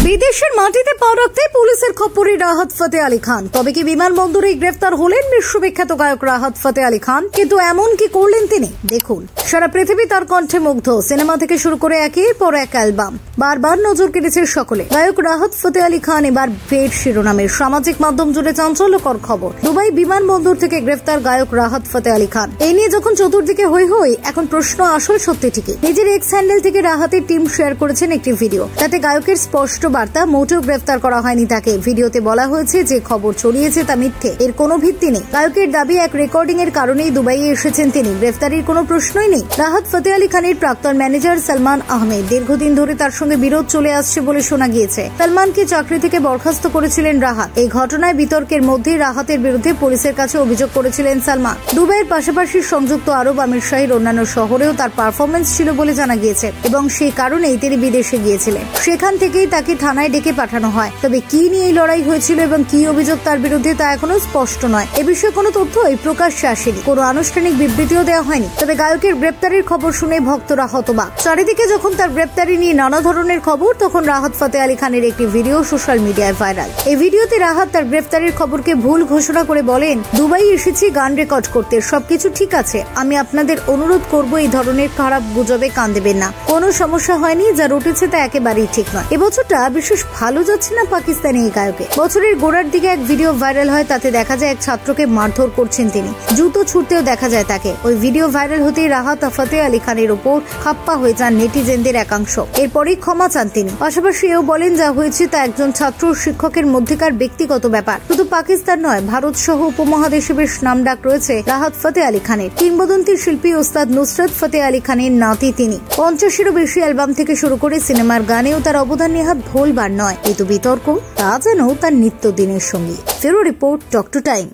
বিদেশের মাটিতে পা রাখতে পুলিশের খপ্পরে রাহাত ফতেহ আলী খান। তবে কি বিমানবন্দরে গ্রেফতার হলেন বিশ্ববিখ্যাত গায়ক রাহাত ফতেহ আলী খান? কিন্তু এমন কি করলেন তিনি, দেখুন। সারা পৃথিবী তার কণ্ঠে মুগ্ধ। সিনেমা থেকে শুরু করে একের পর এক অ্যালবাম, বারবার নজর কেড়েছে সকলে। গায়ক রাহাত ফতেহ আলী খান এবার ফের শিরোনামের। সামাজিক মাধ্যম জুড়ে চাঞ্চল্যকর খবর। দুবাই বিমানবন্দর থেকে গ্রেফতার গায়ক রাহাত ফতেহ আলী খান। এই নিয়ে যখন চতুর্দিকে হই হই, এখন প্রশ্ন আসল সত্যি ঠিকই। নিজের এক্স হ্যান্ডেল থেকে রাহাতের টিম শেয়ার করেছেন একটি ভিডিও। তাতে গায়কের স্পষ্ট বার্তা, মোটেও গ্রেফতার করা হয়নি তাকে। ভিডিওতে বলা হয়েছে যে খবর ছড়িয়েছে তা মিথ্যে, এর কোনো ভিত্তি নেই। গায়কের দাবি এক রেকর্ডিং এর কারণেই দুবাইয়ে এসেছেন তিনি, গ্রেফতারির কোনো প্রশ্নই নেই। রাহাত ফতেহ আলী খানের প্রাক্তন ম্যানেজার সালমান আহমেদ দীর্ঘদিন ধরে তার সঙ্গে বিরোধ চলে আসছে বলে শোনা গিয়েছে। সালমানকে চাকরি থেকে বরখাস্ত করেছিলেন রাহাত। এই ঘটনায় বিতর্কের মধ্যে রাহাতের বিরুদ্ধে পুলিশের কাছে অভিযোগ করেছিলেন সালমান। দুবাইয়ের পাশাপাশি সংযুক্ত আরব আমিরশাহীর অন্যান্য শহরেও তার পারফরমেন্স ছিল বলে জানা গিয়েছে এবং সেই কারণেই তিনি বিদেশে গিয়েছিলেন। সেখান থেকেই তাকে থানায় ডেকে পাঠানো হয়। তবে কি নিয়ে এই লড়াই হয়েছিল এবং কি অভিযোগ তার বিরুদ্ধে তা এখনো স্পষ্ট নয়। এ বিষয়ে কোনো তথ্যই প্রকাশ্যে আসেনি, কোনো আনুষ্ঠানিক বিবৃতিও দেওয়া হয়নি। তবে গায়কের গ্রেপ্তারির খবর শুনে ভক্তরা হতবাক। চারিদিকে যখন তার গ্রেপ্তারি নিয়ে নানা ধরনের খবর, তখন রাহাত ফতেহ আলী খানের একটি ভিডিও সোশ্যাল মিডিয়ায় ভাইরাল। এই ভিডিওতে রাহাত তার গ্রেপ্তারির খবরকে ভুল ঘোষণা করে বলেন, দুবাই এসেছি গান রেকর্ড করতে, সবকিছু ঠিক আছে। আমি আপনাদের অনুরোধ করব এই ধরনের খারাপ গুজবে কান দেবেন না। কোনো সমস্যা হয়নি, যা রটেছে তা একেবারেই ঠিক নয়। এবছরটা বিশেষ ভালো যাচ্ছে না পাকিস্তানি এই গায়কে। বছরের গোড়ার দিকে এক ভিডিও ভাইরাল হয়, তাতে দেখা যায় এক ছাত্রকে মারধর করছেন তিনি, জুতো ছুটতেও দেখা যায় তাকে। ওই ভিডিও ভাইরাল হতেই রাহাত ফতেহ আলী খানের উপর খাপ্পা হয়ে যান নেটিজেনদের একাংশ। এরপরই ক্ষমা চান তিনি। পাশাপাশি এও বলেন, যা হয়েছে তা একজন ছাত্র ও শিক্ষকের মধ্যেকার ব্যক্তিগত ব্যাপার। শুধু পাকিস্তান নয়, ভারত সহ উপমহাদেশে বেশ নামডাক রয়েছে রাহাত ফতেহ আলী খানের। কিংবদন্তি শিল্পী ওস্তাদ নুসরাত ফতেহ আলী খানের নাতি তিনি। 50-এরও বেশি অ্যালবাম থেকে শুরু করে সিনেমার গানেও তার অবদান নেহাত ভোলবার নয়। এই তো বিতর্ক, তা যেন তার নিত্যদিনের সঙ্গী। ফেরো রিপোর্ট, টক টু টাইম।